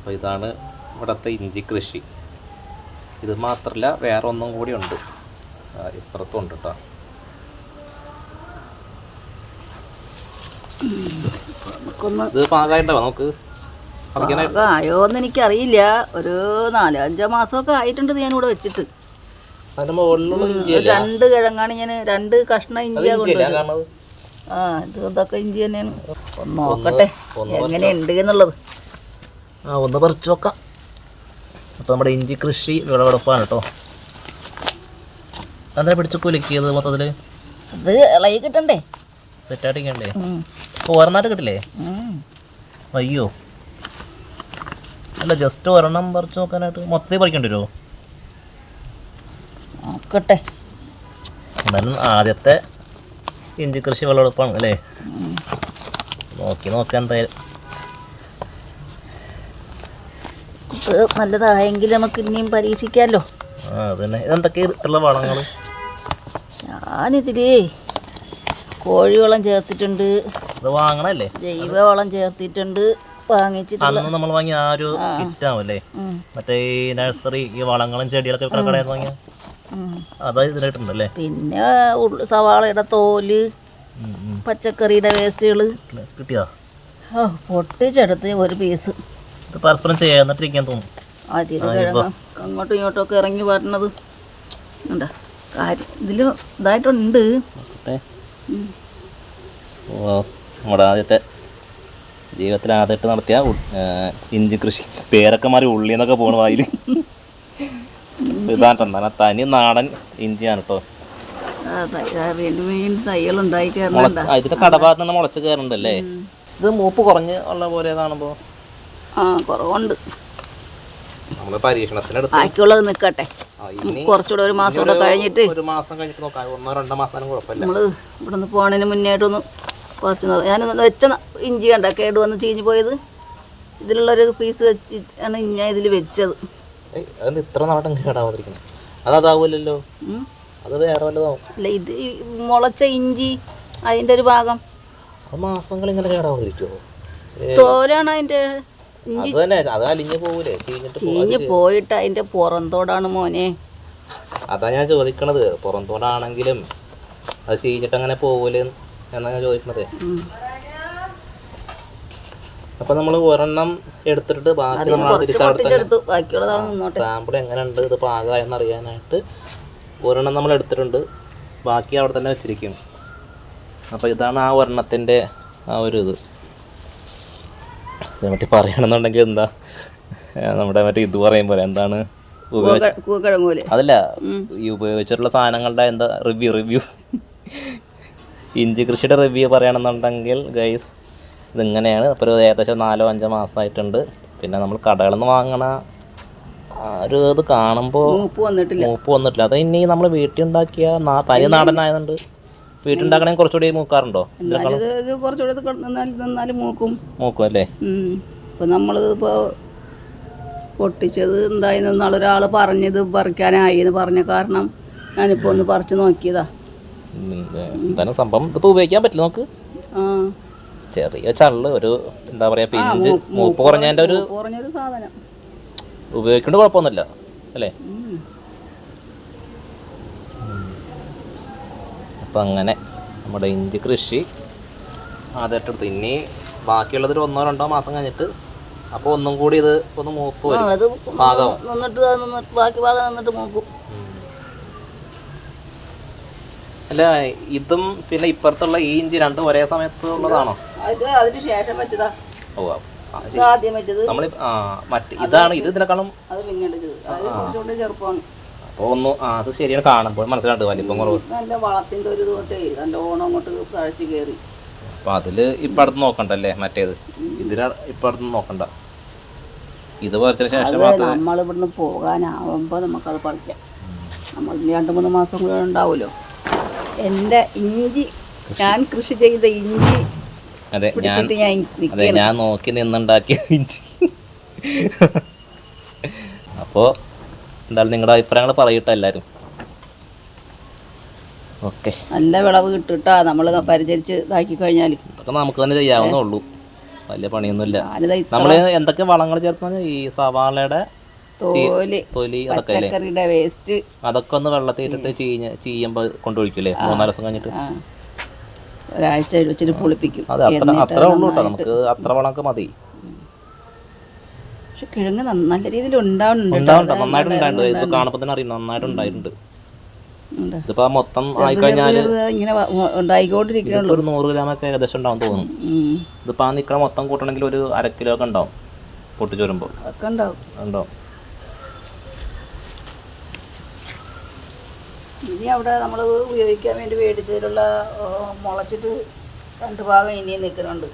അപ്പോൾ ഇതാണ് ഇവിടുത്തെ ഇഞ്ചി കൃഷി. ഇത് മാത്രമല്ല വേറെ ഒന്നും കൂടി ഉണ്ട്, ഇപ്പുറത്തും ഉണ്ട് കേട്ടോ. ഇത് പാകമായിട്ടോ നമുക്ക് ആയോന്ന് എനിക്കറിയില്ല. ഒരു 4-5 മാസമൊക്കെ ആയിട്ടുണ്ട് ഞാനിവിടെ വെച്ചിട്ട്. അതിന്റെ മുകളിലുള്ള 2 കിഴങ്ങാണ് ഞാൻ 2 കഷ്ണം ഇഞ്ചിയാ കൊണ്ടുവരുന്നത്. ഇതൊക്കെ ഇഞ്ചി തന്നെയാണ്. ഒന്ന് നോക്കട്ടെ എങ്ങനെയുണ്ട് എന്നുള്ളത്. ഒന്ന് പറിച്ചു നോക്കാം. അപ്പോൾ നമ്മുടെ ഇഞ്ചി കൃഷി വിളവെടുപ്പാണ് കേട്ടോ. അതെന്താ പിടിച്ച് കുലുക്കിയത് മൊത്തത്തിൽ? അത് ഇളകി കിട്ടണ്ടേ, സെറ്റായിട്ടിരിക്കണ്ടേ? ഓരോന്നായിട്ട് കിട്ടില്ലേ? അയ്യോ, അല്ല ജസ്റ്റ് ഒരെണ്ണം പറിച്ചു നോക്കാനായിട്ട് മൊത്തത്തിൽ പറിക്കേണ്ടി വരുമോ? നോക്കട്ടെ. എന്നാലും ആദ്യത്തെ ഇഞ്ചി കൃഷി വിളവെടുപ്പാണ് അല്ലേ? നോക്കാം എന്തായാലും. ഇത് നല്ലതായെങ്കിൽ നമുക്ക് ഇനിയും പരീക്ഷിക്കാമല്ലോ. അതന്നെ. ഇതെന്തൊക്കെയുള്ള വളങ്ങൾ? ഞാനിതില് കോഴിവളം ചേർത്തിട്ടുണ്ട്, ഇത് വാങ്ങണല്ലേ? ജൈവവളം ചേർത്തിട്ടുണ്ട്. വാങ്ങിച്ചിട്ടുണ്ട്. അന്ന് നമ്മൾ വാങ്ങിയ ആ ഒരു കിറ്റാവല്ലേ, മറ്റേ ഈ നഴ്സറി ഈ വളങ്ങളും ചെടികളൊക്കെ കടയിൽ വാങ്ങിയ അതായത് ഇതിലായിട്ടുണ്ടല്ലേ. പിന്നെ സവാളയുടെ തോല്, പച്ചക്കറിയുടെ വേസ്റ്റുകൾ കിട്ടിയാ പൊട്ടിച്ചെടുത്ത് ഒരു പീസ്. ഇത് പരസ്പരം ചെയ്യാന്നിട്ടിരിക്കാൻ തോന്നും. കിഴങ്ങ് അങ്ങോട്ടും ഇങ്ങോട്ടും ഒക്കെ ഇറങ്ങി വരണത് ഉണ്ടോ? കാര്യം ഇതിൽ ഇതായിട്ടുണ്ട്. നമ്മുടെ ആദ്യത്തെ ജീവിതത്തിൽ ആദ്യമായിട്ട് നടത്തിയ ഇഞ്ചി കൃഷി. പേരൊക്കെ മാറി ഉള്ളി എന്നൊക്കെ പോണ വായിൽ. ഇതാട്ടെന്താണ് തനി നാടൻ ഇഞ്ചിയാണ് കേട്ടോ. ഇതിന്റെ കടഭാഗത്ത് നിന്ന് മുളച്ച് കയറുന്നുണ്ടല്ലേ? ഇത് മൂപ്പ് കുറഞ്ഞ് ഉള്ള പോലെ കാണുമ്പോ കുറവുണ്ട്. നമ്മള് പരീക്ഷണത്തിനെടുത്ത് ബാക്കിയുള്ളത് നിൽക്കട്ടെ, കുറച്ചുകൂടെ ഒരു മാസം കൂടെ കഴിഞ്ഞിട്ട് നോക്കാം. 1-2 മാസം കുഴപ്പമില്ല. നമ്മള് ഇവിടെ നിന്ന് പോണതിന് മുന്നേറ്റൊന്ന് കുറച്ച് ഞാൻ വെച്ച ഇഞ്ചി കണ്ട കേട് വന്ന് ചീഞ്ഞു പോയത്. ഇതിലുള്ളൊരു പീസ് വെച്ചാണ് ഞാൻ ഇതിൽ വെച്ചത്. ഇത്ര നാടൻ കേടാവാതിരിക്കണം. അതാവൂലല്ലോ, അത് വേറെ വല്ലതാവും. അല്ല, ഇത് മുളച്ച ഇഞ്ചി അതിൻ്റെ ഒരു ഭാഗം. അത് മാസങ്ങൾ ഇങ്ങനെ കേടാവാതിരിക്കുമോ? തോലാണ് അതിൻ്റെ ഇഞ്ചി. അത് അലിഞ്ഞു പോകൂലേ? ചീഞ്ഞ് പോയിട്ട് അതിൻ്റെ പുറന്തോടാണ് മോനെ. അതാ ഞാൻ ചോദിക്കണത്. പുറന്തോടാണെങ്കിലും അത് ചീഞ്ഞിട്ട് അങ്ങനെ പോകൂലേ എന്നാ ഞാൻ ചോദിക്കണത്. അപ്പൊ നമ്മൾ ഒരെണ്ണം എടുത്തിട്ട് ബാക്കി സാമ്പിൾ എങ്ങനെയുണ്ട്, ഇത് പാകമായെന്ന് അറിയാനായിട്ട് ഒരെണ്ണം നമ്മൾ എടുത്തിട്ടുണ്ട്, ബാക്കി അവിടെ തന്നെ വെച്ചിരിക്കും. അപ്പോൾ ഇതാണ് ആ ഒരെണ്ണത്തിൻ്റെ ആ ഒരു ഇത്. ഇതിനെപ്പറ്റി പറയണമെന്നുണ്ടെങ്കിൽ എന്താ നമ്മുടെ മറ്റേ ഇത് പറയും പോലെ എന്താണ് അതല്ല, ഈ ഉപയോഗിച്ചിട്ടുള്ള സാധനങ്ങളുടെ എന്താ റിവ്യൂ ഇഞ്ചി കൃഷിയുടെ റിവ്യൂ പറയണമെന്നുണ്ടെങ്കിൽ ഗൈസ് ഇതിങ്ങനെയാണ്. അപ്പോൾ ഒരു ഏകദേശം 4-5 മാസമായിട്ടുണ്ട്. പിന്നെ നമ്മൾ കടകളിൽ നിന്ന് വാങ്ങണ ഒരു ഇത് കാണുമ്പോൾ മൂപ്പ് വന്നിട്ടില്ല. അത് ഇനി നമ്മൾ വീട്ടിലുണ്ടാക്കിയ തനി നാടനായതുകൊണ്ട് വീട്ടിലുണ്ടാക്കണമെങ്കിൽ കുറച്ചുകൂടി മൂക്കാറുണ്ടോ? മൂക്കും അല്ലേ? ഇപ്പം നമ്മളിപ്പോൾ പൊട്ടിച്ചത് എന്തായെന്ന് ഒരാൾ പറഞ്ഞത് പറിക്കാനായി എന്ന് പറഞ്ഞ കാരണം ഞാനിപ്പോൾ ഒന്ന് പറിച്ച് നോക്കിയതാ. എന്താണ് സംഭവം? ഇതിപ്പോൾ ഉപയോഗിക്കാൻ പറ്റില്ല. നോക്ക്, ചെറിയ ചള്ള്, ഒരു എന്താ പറയുക, പിഞ്ച് മൂപ്പ് കുറഞ്ഞതിൻ്റെ ഒരു സാധനം. ഉപയോഗിക്കേണ്ട കുഴപ്പമൊന്നുമില്ല അല്ലേ? അപ്പം അങ്ങനെ നമ്മുടെ ഇഞ്ചി കൃഷി ആദ്യമായിട്ടെടുത്ത്. ഇനി ബാക്കിയുള്ളത് ഒരു 1-2 മാസം കഴിഞ്ഞിട്ട് അപ്പോൾ ഒന്നും കൂടി ഇത് ഒന്ന് മൂപ്പ് വരും, പാകമാവും. ബാക്കി ഭാഗം നിന്നിട്ട് മൂക്കും. അല്ല, ഇതും പിന്നെ ഇപ്പുറത്തുള്ള ഈ ഇഞ്ചി രണ്ടും ഒരേ സമയത്ത് ഉള്ളതാണോ? അതിന് ശേഷം വെച്ചതാ. ഓ, ആദ്യം വെച്ചത് നമ്മൾ മറ്റേ ഇതാണ്. ഇത് ഇതിനെക്കാളും ചെറുപ്പമാണ്. അപ്പോൾ ഒന്ന് അത് ശരിയാണ്, കാണുമ്പോൾ മനസ്സിലാണ്ട് വലിപ്പം കുറവ്. നല്ല വളത്തിൻ്റെ ഒരു തോട്ടേ നല്ല ഓണം അങ്ങോട്ട് കഴിച്ച് കയറി. അപ്പം അതിൽ ഇപ്പം അടുത്ത് നോക്കണ്ടല്ലേ? മറ്റേത് ഇതിന് ഇപ്പം അടുത്ത് നോക്കണ്ട. ഇത് പറിച്ചതിന് ശേഷം നമ്മളിവിടുന്ന് പോകാനാവുമ്പോൾ നമുക്കത് പറിക്കാം. നമ്മൾ 2-3 മാസം കൂടെ ഉണ്ടാവുമല്ലോ. എൻ്റെ ഇഞ്ചി, ഞാൻ കൃഷി ചെയ്ത ഇഞ്ചി. അതെ, ഞാൻ നോക്കി നിന്നുണ്ടാക്കിയ ഇഞ്ചി. അപ്പോൾ എന്തായാലും നിങ്ങളുടെ അഭിപ്രായങ്ങൾ പറയട്ടെ എല്ലാവരും. ഓക്കെ, നല്ല വിളവ് കിട്ടും കേട്ടോ നമ്മൾ പരിചരിച്ച് ഇതാക്കി കഴിഞ്ഞാൽ. അതൊക്കെ നമുക്ക് തന്നെ ചെയ്യാവുന്നേ ഉള്ളൂ. വലിയ പണിയൊന്നുമില്ല. ഞാനിതാ നമ്മൾ എന്തൊക്കെ വളങ്ങൾ ചേർക്കുന്ന ഈ സവാളയുടെ തൊലി അതൊക്കെ അല്ലേ, പച്ചക്കറിയുടെ വേസ്റ്റ് അതൊക്കെ ഒന്ന് വെള്ളത്തിൽ ഇട്ടിട്ട് ചീയുമ്പോൾ കൊണ്ടൊഴിക്കൂലേ 3-4 ദിവസം കഴിഞ്ഞിട്ട്. ഒരാഴ്ച വെച്ചിട്ട് പുളിപ്പിക്കും. അതെ, അത്ര ഉള്ളൂ കേട്ടോ, നമുക്ക് അത്ര വളമൊക്കെ മതി. പക്ഷെ കിഴങ്ങ് നല്ല രീതിയിൽ ഉണ്ടാവുന്നുണ്ട്. നന്നായിട്ടുണ്ടായിട്ടുണ്ട്. ഇപ്പൊ കാണുമ്പോൾ തന്നെ അറിയാം നന്നായിട്ട് ഉണ്ടായിട്ടുണ്ട്. ഇതിപ്പോ മൊത്തം ആയിക്കഴിഞ്ഞാൽ ഇങ്ങനെ ഉണ്ടായിക്കൊണ്ടിരിക്കണുള്ളൂ. ഒരു 100 ഗ്രാമൊക്കെ ഏകദേശം ഉണ്ടാവും തോന്നുന്നു. ഇതിപ്പോ ആ നിൽക്കണ മൊത്തം കൂട്ടണമെങ്കിൽ ഒരു 1/2 കിലോ ഒക്കെ ഉണ്ടാവും പൊട്ടിച്ചു വരുമ്പോൾ. ഒക്കെ ഉണ്ടാവും. ഇനി അവിടെ നമ്മൾ ഉപയോഗിക്കാൻ വേണ്ടി മേടിച്ചതിലുള്ള മുളച്ചിട്ട് 2 ഭാഗം ഇനിയും നിൽക്കുന്നുണ്ട്.